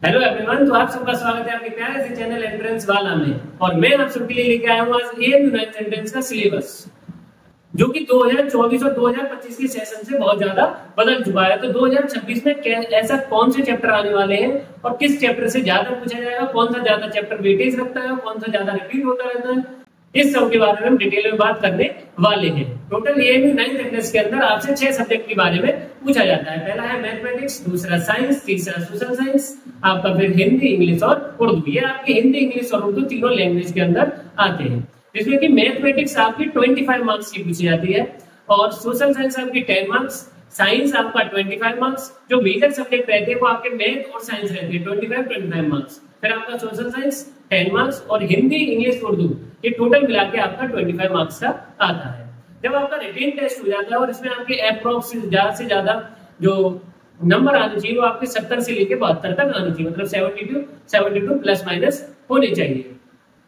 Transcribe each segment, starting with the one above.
Hello everyone, तो आप सबका स्वागत है आपके प्यारे से चैनल एंट्रेंस वाला में। और मैं आप सबके लिए लेके आया हूँ आज एएमयू 9th एंट्रेंस का सिलेबस, जो कि 2024 और 2025 के सेशन से बहुत ज्यादा बदल चुका है। तो 2026 में ऐसा कौन से चैप्टर आने वाले हैं और किस चैप्टर से ज्यादा पूछा जाएगा, कौन सा ज्यादा चैप्टर वेटेज रखता है, कौन सा ज्यादा रिपीट होता रहता है, इस सब के बारे में हम डिटेल में बात करने वाले हैं। टोटल एएमयू 9th एंट्रेंस के अंदर आपसे 6 सब्जेक्ट के बारे में पूछा जाता है। पहला है मैथमेटिक्स, दूसरा साइंस, तीसरा सोशल साइंस, आपका फिर हिंदी, इंग्लिश और उर्दू। ये आपके हिंदी, इंग्लिश और उर्दू तीनों लैंग्वेज के अंदर आते हैं, जिसमें कि मैथमेटिक्स आपकी 25 मार्क्स की पूछी जाती है और सोशल साइंस आपकी 10 मार्क्स, साइंस आपका 25 मार्क्स। जो मेजर सब्जेक्ट रहते हैं वो आपके मैथ और साइंस रहते हैं 25 मार्क्स। फिर आपका सोशल साइंस 10 मार्क्स और हिंदी, इंग्लिश, उर्दू ये टोटल मिला के आपका 25 मार्क्स का आता है। जब आपका रिटेन टेस्ट हो जाता है और इसमें आपके अप्रोक्स ज्यादा से ज्यादा जो नंबर आने चाहिए वो आपके 70 से लेके 72 तक आने चाहिए, मतलब 72 प्लस माइनस होने चाहिए।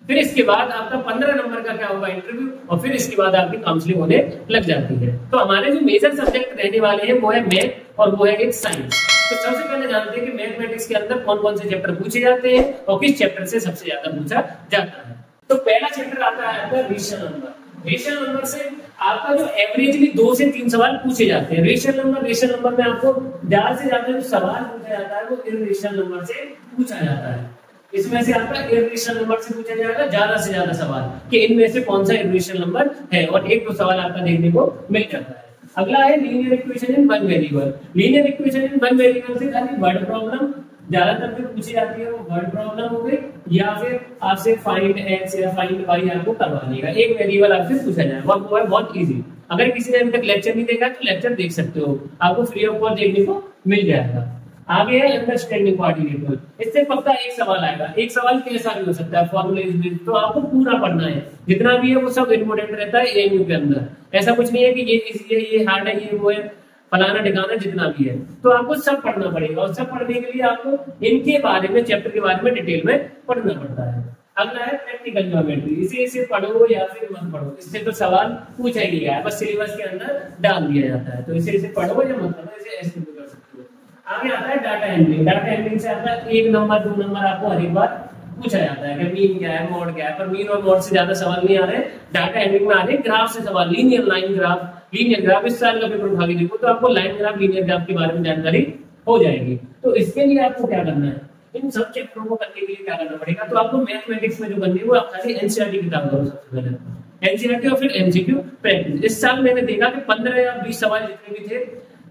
फिर इसके बाद आपका 15 नंबर का क्या होगा, इंटरव्यू, और फिर इसके बाद आपकी काउंसलिंग होने लग जाती है। तो हमारे जो मेजर सब्जेक्ट रहने वाले हैं वो है मैथ और वो है एक साइंस। तो सबसे पहले जानते हैं कि मैथमेटिक्स के अंदर कौन कौन से चैप्टर पूछे जाते हैं और किस चैप्टर से सबसे ज्यादा पूछा जाता है। तो पहला चैप्टर आता है आपका रेशनल नंबर। रेशनल नंबर से आपका जो एवरेजली 2 से 3 सवाल पूछे जाते हैं। रेशनल नंबर में आपको ज्यादा से ज्यादा जो सवाल पूछा जाता है वो इर्रेशनल नंबर से पूछा जाता है। इसमें से आपका इर्रेशनल नंबर से पूछा जाएगा ज्यादा से ज्यादा सवाल कि इनमें से कौन सा इर्रेशनल नंबर है, और 1-2 सवाल आपका देखने को मिल जाता है। अगला है linear equation in one variable. Linear equation in one variable से खाली वर्ड प्रॉब्लम ज्यादातर जो पूछी जाती है वो वर्ड प्रॉब्लम हो गई, या फिर आपसे फाइंड एक्स या फाइंड वाई आपको करवा देगा। एक वेरिएबल आपसे पूछा जाएगा, वो है बहुत इजी। अगर किसी ने अभी तक लेक्चर नहीं देखा तो लेक्चर देख सकते हो, आपको फ्री ऑफ कॉस्ट देखने को मिल जाएगा। आगे है अंडरस्टैंडिंग कोऑर्डिनेटर। इससे पक्का एक सवाल आएगा। एक सवाल कैसा भी हो सकता है, फॉर्मूले, तो आपको पूरा पढ़ना है, जितना भी है वो सब इंपोर्टेंट रहता है एएमयू के अंदर। ऐसा कुछ नहीं है कि ये इजी है, ये हार्ड है, ये वो है, फलाना ठिकाना, जितना भी है तो आपको सब पढ़ना पड़ेगा। और सब पढ़ने के लिए आपको इनके बारे में, चैप्टर के बारे में डिटेल में पढ़ना पड़ता है। अगला है प्रैक्टिकल ज्योमेट्री। इसे पढ़ो या फिर मत पढ़ो, इससे तो सवाल पूछा ही गया है, बस सिलेबस के अंदर डाल दिया जाता है। तो इसे पढ़ो या मत पढ़ो, इसे ऐसे भी कर सकते हो। आगे आता है डाटा हैंडलिंग। डाटा हैंडलिंग से आता है 1 नंबर 2 नंबर आपको हर एक बार पूछा जाता है कि मीन क्या है, मॉड क्या है, पर मीन और मॉड से ज्यादा सवाल नहीं आ रहे। डाटा हैंडलिंग में आ रहे ग्राफ से सवाल, linear line graph, linear graph. इस साल का पेपर उठा के देखो तो आपको लाइन ग्राफ, लीनियर ग्राफ के बारे में जानकारी हो जाएगी। तो इसके लिए आपको क्या करना है, इन सब चैप्टरों को करने के लिए क्या करना पड़ेगा, तो आपको मैथमेटिक्स में जो करनी है वो आप खाली एनसीईआरटी की किताब करो सबसे पहले, एनसीईआरटी और फिर एमसीक्यू प्रैक्टिस। इस साल मैंने देखा कि 15 या 20 सवाल जितने भी थे,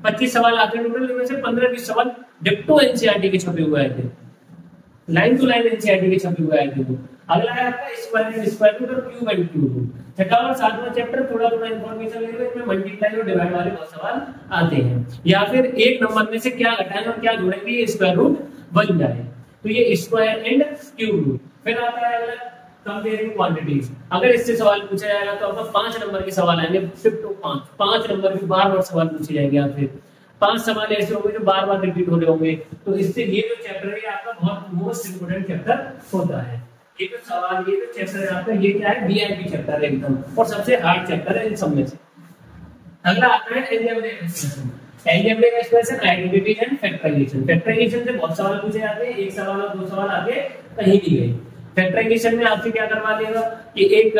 25 सवाल आते हैं टोटल, इनमें से 15-20 सवाल डिट्टो एनसीईआरटी के छपे हुए आए थे, लाइन टू लाइन एनसीईआरटी के छपे हुए आए थे। अगला है आपका स्क्वायर रूट और क्यूब एंड क्यूब रूट। छठा और 7वां चैप्टर थोड़ा इंफॉर्मेशन लेंगे, इसमें मल्टीप्लाई और डिवाइड वाले बहुत सवाल आते हैं, या फिर एक नंबर में से क्या घटाएं और क्या जोड़ेंगे ये स्क्वायर रूट बन जाए, तो ये स्क्वायर एंड क्यूब रूट। फिर आता है अगला कंपेयरिंग क्वांटिटीज। अगर इससे सवाल पूछा जाएगा तो आपका 5 नंबर के सवाल आएंगे, 5 नंबर के बार सवाल पूछे जाएंगे आपसे। 5 सवाल ऐसे होंगे जो बार बार रिपीट हो रहे होंगे। तो इससे ये जो चैप्टर है आपका बहुत मोस्ट इंपोर्टेंट चैप्टर होता है। ये जो सवाल, ये जो चैप्टर है आपका, ये क्या है, वीआईपी चैप्टर है एकदम, और सबसे हार्ड चैप्टर है इन सब में से। अगला आता है algebraic expression. Algebraic expression, identity and factorisation. Factorisation से बहुत सवाल पूछे जाते हैं, एक सवाल और 2 सवाल आगे कहीं भी गए। फैक्टराइजेशन में आपसे क्या करवा देगा कि एक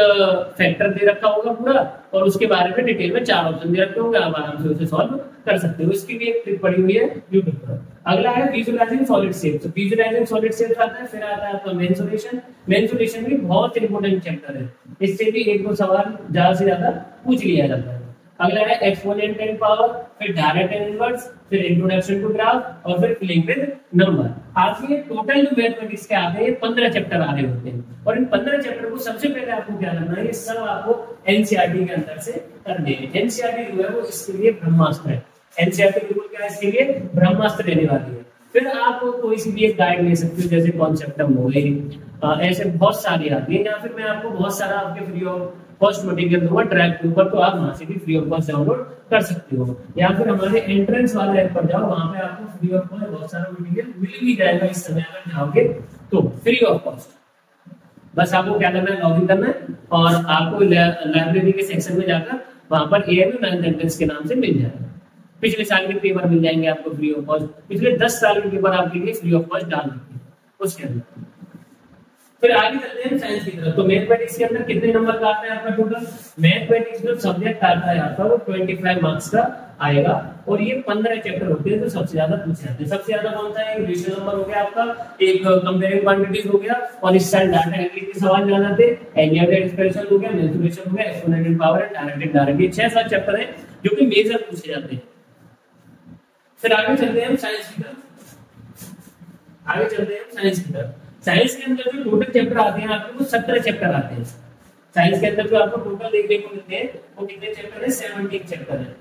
फैक्टर दे रखा होगा पूरा, और उसके बारे में डिटेल में 4 ऑप्शन दे रखे होंगे, आप आराम से उसे सॉल्व कर सकते हो। इसकी भी एक ट्रिक पड़ी हुई है यूट्यूब पर। अगला है visualising solid shapes. Visualising solid shapes आता है। फिर आता है आपका मेंसुरेशन। मेंसुरेशन भी बहुत इंपोर्टेंट चैप्टर है, इससे भी 1-2 सवाल ज्यादा से ज्यादा पूछ लिया जाता है। अगला है एक्सपोनेंट एंड पावर, फिर डायरेक्ट एंड इनवर्स, फिर इंट्रोडक्शन टू ग्राफ, और फिर फिलिंग विद नंबर। आपके टोटल जो मैथमेटिक्स के आते हैं 15 चैप्टर आ रहे होते हैं, और इन 15 चैप्टर को सबसे पहले आपको क्या करना है, ये सब आपको एनसीईआरटी के अंदर से करने हैं। एनसीईआरटी जो है वो इसके लिए ब्रह्मास्त्र है। एनसीईआरटी बिल्कुल क्या है, इसके लिए ब्रह्मास्त्र देने वाली है। फिर आप कोई सी भी एक गाइड ले सकते हो, जैसे कॉन्सेप्टम हो गई, ऐसे बहुत सारी आती है, या फिर मैं आपको बहुत सारा आपके फ्री ऑफ कॉस्ट मटेरियल दूंगा ट्रैक के ऊपर, तो आप वहां से भी फ्री ऑफ कॉस्ट डाउनलोड कर सकते हो। या फिर हमारे एंट्रेंस वाले ऐप पर जाओ, वहां पे आपको फ्री ऑफ कॉस्ट बहुत सारा मटेरियल मिल भी जाएगा इस समय अगर जाओगे तो, फ्री ऑफ कॉस्ट। बस आपको क्या करना है, लॉगिन करना है, और आपको लाइब्रेरी के सेक्शन में जाकर वहां पर एएमयू 9th एंट्रेंस के नाम से मिल जाएगा। पिछले साल के पेपर मिल जाएंगे आपको फ्री ऑफ कॉस्ट, पिछले 10 साल के पेपर आपके लिए फ्री ऑफ कॉस्ट डाल देंगे। उसके अंदर। फिर आगे चलते हैं साइंस की तरफ। तो मैथमेटिक्स के अंदर कितने नंबर का आता है आपका टोटल? मैथमेटिक्स जो सब्जेक्ट आता है आपका वो 25 मार्क्स का आएगा और ये 15 चैप्टर होते हैं जो सबसे ज्यादा पूछे जाते हैं। सबसे ज्यादा कौन सा है? रेशियो नंबर हो गया आपका, एक कंपेयरिंग क्वांटिटीज हो गया और स्टैंडर्ड डाटा एनालिसिस के सवाल ज्यादा थे, एलियाटेड एक्सप्रेशन हो गया, मेंसुरेशन हो गया, exponential power and direct indirect, ये 6-7 चैप्टर है जो कि मेजर पूछे जाते हैं। फिर आगे चलते हैं हम साइंस की तरफ। आगे चलते हैं साइंस की तरफ। साइंस के अंदर जो टोटल चैप्टर आते हैं आपको वो 17 चैप्टर आते हैं। साइंस के अंदर जो आपको टोटल देखने को मिलते हैं वो कितने चैप्टर है? 17 चैप्टर है।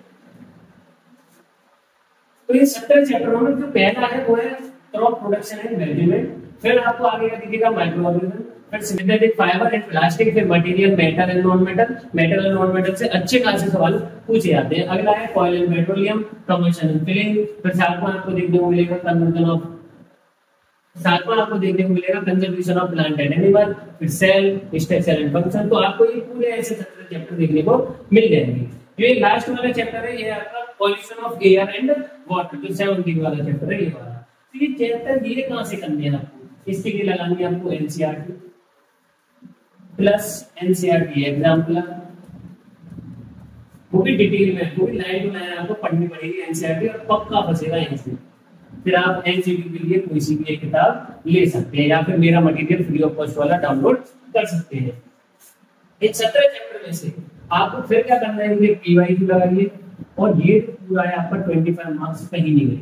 तो ये 17 चैप्टरों में जो पहला है वो है क्रॉप प्रोडक्शन एंड मैनेजमेंट। फिर आपको आगे का दिखेगा माइक्रो ऑर्गेनिज्म, फिर सिंथेटिक फाइबर एंड प्लास्टिक, फिर material, metal and non metal. Metal and non metal से अच्छे खासे सवाल पूछे जाते हैं। अगला है oil and petroleum, combustion and filling. फिर सातवां आपको देखने को मिलेगा कन्वर्जन ऑफ, सातवां आपको देखने को मिलेगा conservation of plant and animal, फिर सेल, स्ट्रक्चर एंड फंक्शन। तो आपको ये पूरे ऐसे 17 चैप्टर देखने को मिल जाएंगे। जो ये लास्ट वाला चैप्टर है ये आपका pollution of air and water, जो 17 वाला चैप्टर है ये वाला। तो ये चैप्टर ये कहां से करने हैं आपको? इसके लिए लगानी है आपको एनसीईआरटी प्लस एनसीईआरटी एग्जाम्पल, वो भी डिटेल में, वो भी लाइन टू लाइन आपको पढ़नी पड़ेगी एनसीईआरटी और पक्का फंसेगा यहीं से। फिर आप एनसीईआरटी के लिए कोई सी भी एक किताब ले सकते हैं या फिर मेरा मटेरियल फ्री ऑफ कॉस्ट वाला डाउनलोड कर सकते हैं। इन 17 चैप्टर में से आपको फिर क्या करना है? ये पीवाईक्यू लगाइए और ये पूरा है आपका 25 मार्क्स कहीं नहीं गए।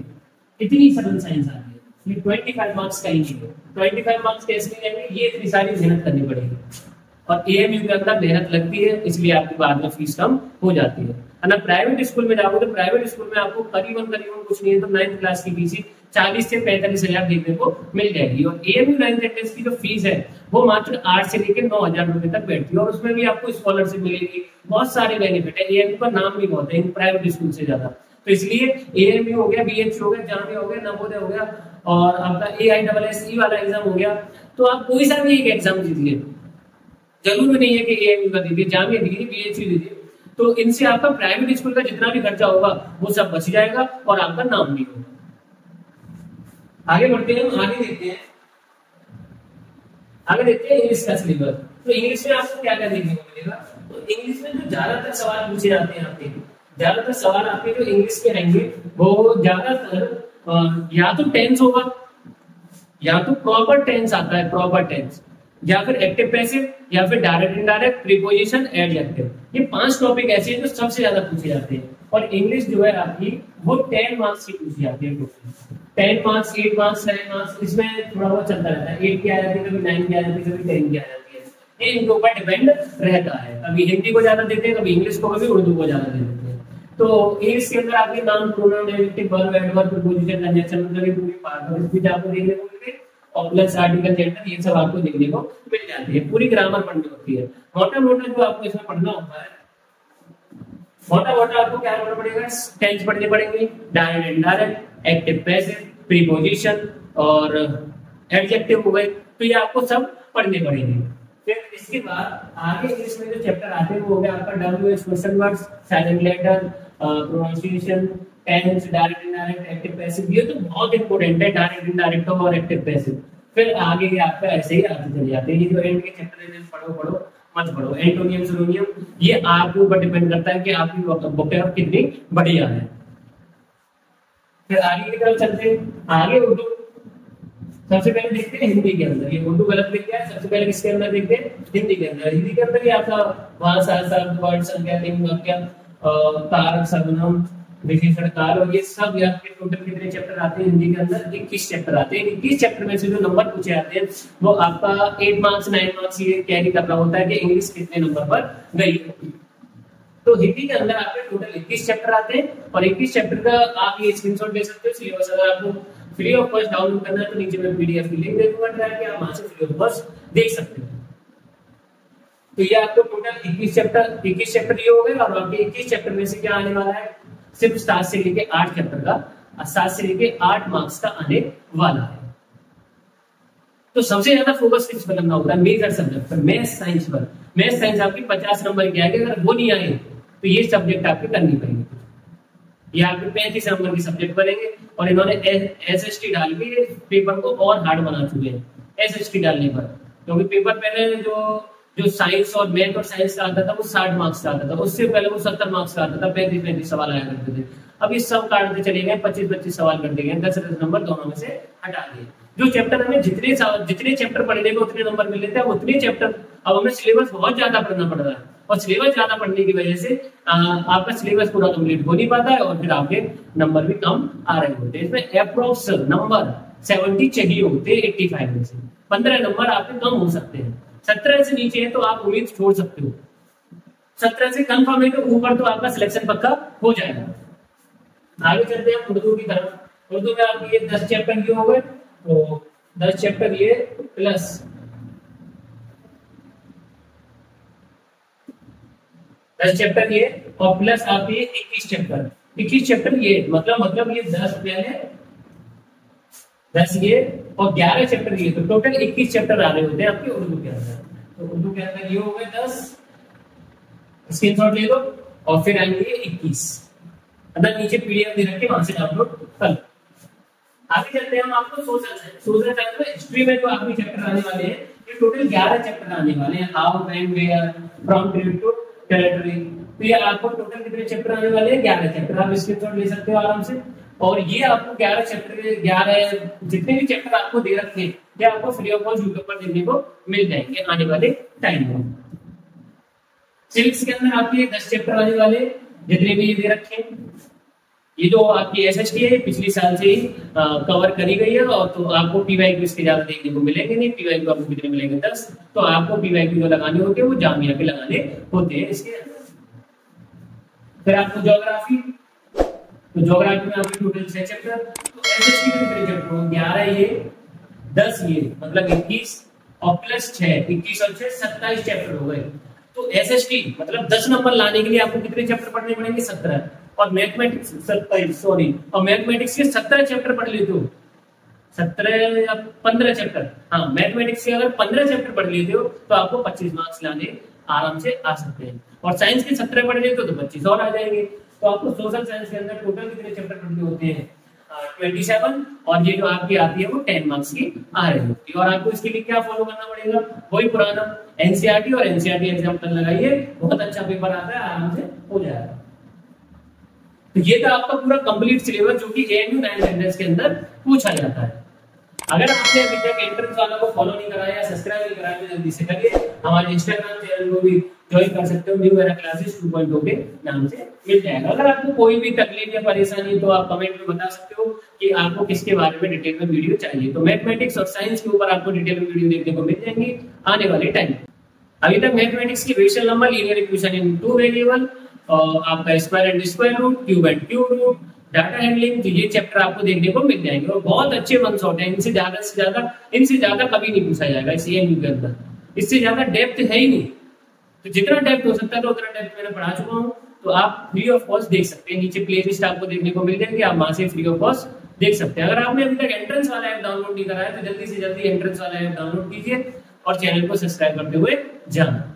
इतनी सरल साइंस आ रही है, ये 25 मार्क्स कहीं नहीं गए। 25 मार्क्स कैसे मिलेंगे? ये इतनी सारी मेहनत करनी पड़ेगी और एएमयू के अंदर मेहनत लगती है, इसलिए आपकी बाद में फीस कम हो जाती है। ना प्राइवेट स्कूल में जाओगे तो प्राइवेट स्कूल में आपको करीबन कुछ नहीं है तो 9th क्लास की फीस 40 से 45 हजार देखने को मिल जाएगी और एएमयू 9th एंट्रेंस की जो फीस है वो मात्र 8 से लेकर 9,000 रुपए तक बैठती है और उसमें भी आपको स्कॉलरशिप मिलेगी, बहुत सारे बेनिफिट है। एएमयू का नाम भी बहुत है प्राइवेट स्कूल से ज्यादा। तो इसलिए एएमयू हो गया, बीएचयू हो गया, जामिया हो गया, नवोदय हो गया और आपका एआईएससी वाला एग्जाम हो गया। तो आप कोई सा भी एक एग्जाम दीजिए, जरूरी नहीं है कि एएमयू का दीजिए, जामिया दीजिए, बीएचयू दीजिए, तो इनसे आपका प्राइवेट स्कूल का जितना भी खर्चा होगा वो सब बच जाएगा और आपका नाम भी होगा। आगे बढ़ते हैं, आगे देखते हैं इंग्लिश का सिलेबस। तो इंग्लिश में आपको क्या क्या देखने को मिलेगा? तो इंग्लिश में जो ज्यादातर सवाल पूछे जाते हैं आपके, ज्यादातर सवाल आपके जो इंग्लिश के रहेंगे वो ज्यादातर या तो टेंस होगा, या तो प्रॉपर टेंस आता है, प्रॉपर टेंस, या फिर एक्टिव पैसिव, या फिर डायरेक्ट इनडायरेक्ट, प्रीपोजिशन, एडजेक्टिव। ये 5 टॉपिक ऐसे हैं जो सबसे ज्यादा पूछे जाते हैं और इंग्लिश जो है आपकी वो 10 मार्क्स की पूछी जाती है। 10 मार्क्स, 8 मार्क्स, 7 मार्क्स, इसमें थोड़ा बहुत चलता रहता है। 8 की आ जाती है, कभी 9 की आ जाती है, कभी 10 की आ जाती है। ये इनके ऊपर डिपेंड रहता है, कभी हिंदी को ज्यादा देते हैं, कभी इंग्लिश को, कभी उर्दू को ज्यादा देते हैं। तो इंग्लिश के अंदर आपके noun, pronoun, adjective, verb, adverb, preposition, conjunction, मतलब ये पूरी पार्ट है, इसमें आपको देखने को मिलेंगे और प्लस आर्टिकल, जेंडर, ये सब आपको देखने को मिल जाती है। पूरी ग्रामर पढ़नी होती है। मोटा मोटा जो आपको इसमें पढ़ना होता है, मोटा मोटा आपको क्या पढ़ना पड़ेगा? टेंस पढ़ने पड़ेंगे, direct indirect, active passive, preposition और एडजेक्टिव हो गए, तो ये आपको सब पढ़ने पड़ेंगे। फिर इसके बाद आगे इंग्लिश में जो चैप्टर आते हैं वो हो गया आपका WH, question words, silent letter, pronunciation, tense, direct indirect, active passive, ये तो बहुत इंपॉर्टेंट है, डायरेक्ट इनडायरेक्ट और एक्टिव पैसिव। फिर आगे ये आपका ऐसे ही आते चले जाते हैं। ये जो एंड के चैप्टर है पढ़ो मत पढ़ो, एंटोनियम, सिनोनियम, ये आपके ऊपर डिपेंड करता है कि आपकी वोकैब कितनी बढ़िया है। फिर आगे की तरफ चलते हैं। आगे उर्दू, सबसे पहले देखते हैं हिंदी के अंदर। ये उर्दू गलत लिख गया है, सबसे पहले किसके अंदर देखते हैं? हिंदी के अंदर। हिंदी के अंदर ये आपका वहां शब्द, वर्ड, संज्ञा, लिंग, वाक्य, कारक, सर्वनाम, विशेषण काल और ये सब आपके टोटल कितने चैप्टर आते हैं हिंदी के अंदर? 21 चैप्टर आते हैं। 21 चैप्टर में से जो नंबर पूछे जाते हैं वो आपका 8 मार्क्स 9 मार्क्स ये कैरी करना होता है कि इंग्लिश कितने नंबर पर गई। तो हिंदी के अंदर आपके टोटल 21 चैप्टर आते हैं और 21 चैप्टर का आप ये स्क्रीनशॉट ले सकते हो। सिलेबस अगर आपको फ्री ऑफ कॉस्ट डाउनलोड करना है तो नीचे मैं पीडीएफ की लिंक दे दूंगा, ट्राई कि आप वहां से फ्री ऑफ कॉस्ट देख सकते हो। तो ये आपको टोटल 21 चैप्टर ये हो गए और आपके 21 चैप्टर में से क्या आने वाला है? सिर्फ 7 से लेके 8 चैप्टर का, 7 से लेके 8 मार्क्स का आने वाला है। तो सबसे ज्यादा फोकस किस पर करना होता है? मेजर सब्जेक्ट पर, मैथ्स साइंस पर। मैथ्स साइंस आपकी 50 नंबर की आएगी, अगर वो नहीं आए तो ये सब्जेक्ट आपके करनी पड़ेंगे। ये आपके 35 नंबर के सब्जेक्ट बनेंगे और इन्होंने SST डाल के पेपर को और हार्ड बना चुके हैं SST डालने पर, क्योंकि पेपर पहले जो साइंस और मैथ और साइंस का आता था वो 60 मार्क्स का आता था, उससे पहले वो 70 मार्क्स का आता था, 35 सवाल आया करते थे। अब ये सब काटते चले गए, 25 सवाल कर दिए गए, 10 नंबर दोनों में से हटा दिए। जो चैप्टर हमें जितने चैप्टर पढ़ने को उतने नंबर मिल लेते हैं, उतने चैप्टर अब हमें सिलेबस बहुत ज्यादा पढ़ना पड़ रहा है, और सिलेबस ज्यादा पढ़ने की वजह से आपका सिलेबस पूरा कंप्लीट हो नहीं पाता है और फिर आपके नंबर भी कम आ रहे होते हैं। इसमें अप्रोक्स नंबर 70 चाहिए होते हैं 85 में से, 15 नंबर आपके कम हो सकते हैं। 17 से नीचे है तो आप उम्मीद छोड़ सकते हो, 17 से कंफर्म है तो ऊपर तो आपका सिलेक्शन पक्का हो जाएगा। आगे चलते हैं उर्दू की तरफ। उर्दू में आपके ये 10 चैप्टर ये हो गए, तो 10 चैप्टर ये प्लस 10 चैप्टर ये और प्लस आप ये 21 चैप्टर ये मतलब ये 10 पहले 10 ये और 11 चैप्टर ये, तो टोटल 21 चैप्टर आ रहे होते हैं आपके उर्दू के अंदर। तो उर्दू के अंदर ये हो गए 10, स्क्रीनशॉट ले लो और फिर आएंगे 21, अंदर नीचे PDF दे रखे वहां से डाउनलोड कर लो। आगे चलते हैं हम आपको सोशल साइंस में हिस्ट्री में जो आपके चैप्टर आने वाले हैं, ये टोटल 11 चैप्टर आने वाले हैं। How, when, where, from, to, territory. तो ये आपको टोटल कितने चैप्टर आने वाले हैं? 11 चैप्टर। आप स्क्रीनशॉट ले सकते हो आराम से। और ये आपको 11 चैप्टर 11 जितने भी चैप्टर आपको दे रखे हैं ये आपको फ्री ऑफ कॉस्ट यूट्यूब पर देखने को मिल जाएंगे आने वाले टाइम में। सिविक्स के अंदर आपके 10 चैप्टर आने वाले जितने भी ये दे रखे हैं। ये जो आपकी SST है पिछली साल से ही कवर करी गई है, और तो आपको PYQ इसके ज्यादा देखने को मिलेंगे नहीं। PYQ आपको कितने मिलेंगे? 10। तो आपको PYQ जो लगाने होते हैं वो जामिया के लगाने होते हैं इसके अंदर। फिर आपको ज्योग्राफी, तो ज्योग्राफी में आपके टोटल 6 चैप्टर। तो SST में कितने चैप्टर होंगे? 11 ये 10 ये मतलब 21 और प्लस 6 21 और 6 27 चैप्टर हो गए। तो SST मतलब 10 नंबर लाने के लिए आपको कितने चैप्टर पढ़ने पड़ेंगे? 17। और मैथमेटिक्स 27 और मैथमेटिक्स के 17 चैप्टर पढ़ लेते हो, 17 या 15 चैप्टर, हाँ मैथमेटिक्स के अगर 15 चैप्टर पढ़ लेते हो तो आपको 25 मार्क्स लाने आराम से आ सकते हैं। और साइंस के 17 पढ़ लेते हो तो 25 और आ जाएंगे। तो आपको सोशल साइंस के अंदर टोटल कितने चैप्टर पढ़ने होते हैं? 27। और ये जो आपकी आती है वो 10 मार्क्स की आ रही होती है। और आपको इसके लिए क्या फॉलो करना पड़ेगा? वही पुराना NCERT और NCERT एग्जाम्पल लगाइए, बहुत अच्छा पेपर आता है, आराम से हो जाएगा। तो ये था आपका पूरा कंप्लीट सिलेबस जो कि AMU 9 एंट्रेंस के अंदर पूछा जाता है। अगर आपने अभी तक एंट्रेंस वाला को फॉलो नहीं कराया या सब्सक्राइब नहीं कराया तो जल्दी से करिए। हमारे इंस्टाग्राम चैनल को भी ज्वाइन कर सकते हो, न्यू एरा क्लासेस 2.0 के नाम से मिल जाएगा। अगर आपको कोई भी तकलीफ या परेशानी तो आप कमेंट में बता सकते हो कि आपको किसके बारे में डिटेल में वीडियो चाहिए। तो मैथमेटिक्स और साइंस के ऊपर आपको डिटेल में वीडियो देखने को मिल जाएंगी आने वाले टाइम। अभी तक मैथमेटिक्स की rational number, linear equation in 2 variable, और आपका square and square root, cube and cube root, data handling, तो ये चैप्टर आपको देखने को मिल जाएंगे और बहुत अच्छे वन शॉट है। इनसे ज्यादा कभी नहीं पूछा जाएगा इस AMU के अंदर। इससे ज्यादा डेप्थ है ही नहीं। तो जितना डेप्थ हो सकता है तो उतना डेप्थ मैंने पढ़ा चुका हूँ। तो आप फ्री ऑफ कॉस्ट देख सकते हैं, नीचे प्ले लिस्ट आपको देखने को मिल जाएंगे, आप वहां से फ्री ऑफ कॉस्ट देख सकते हैं। अगर आपने अभी तक एंट्रेंस वाला ऐप डाउनलोड नहीं करा है तो जल्दी से जल्दी एंट्रेंस वाला ऐप डाउनलोड कीजिए और चैनल को सब्सक्राइब करते हुए जाना।